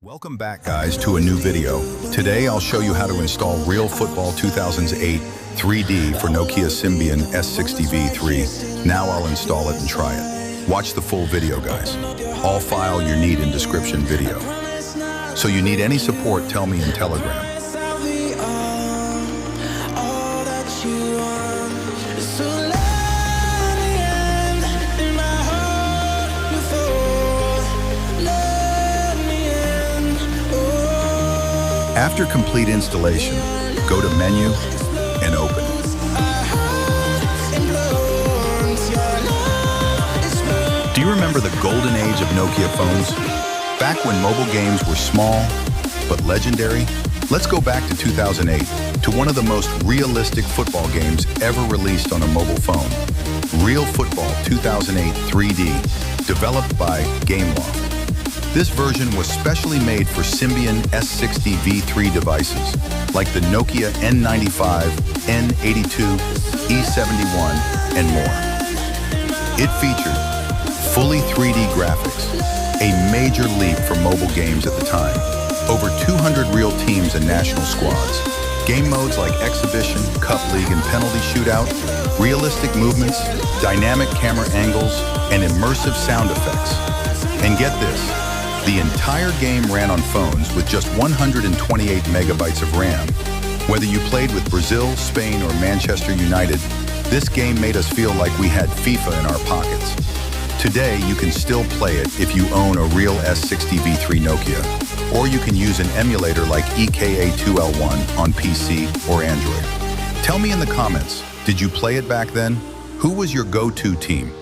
Welcome back, guys, to a new video. Today I'll show you how to install Real Football 2008 3D for Nokia Symbian S60v3. Now I'll install it and try it. Watch the full video, guys. All file you need in description video. So you need any support, tell me in Telegram. After complete installation, go to Menu and Open. Do you remember the golden age of Nokia phones? Back when mobile games were small, but legendary? Let's go back to 2008, to one of the most realistic football games ever released on a mobile phone. Real Football 2008 3D, developed by Gameloft. This version was specially made for Symbian S60v3 devices, like the Nokia N95, N82, E71, and more. It featured fully 3D graphics, a major leap for mobile games at the time. Over 200 real teams and national squads. Game modes like Exhibition, Cup League, and Penalty Shootout, realistic movements, dynamic camera angles, and immersive sound effects. And get this. The entire game ran on phones with just 128 megabytes of RAM. Whether you played with Brazil, Spain, or Manchester United, this game made us feel like we had FIFA in our pockets. Today, you can still play it if you own a real S60v3 Nokia, or you can use an emulator like EKA2L1 on PC or Android. Tell me in the comments, did you play it back then? Who was your go-to team?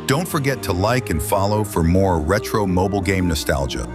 Don't forget to like and follow for more retro mobile game nostalgia.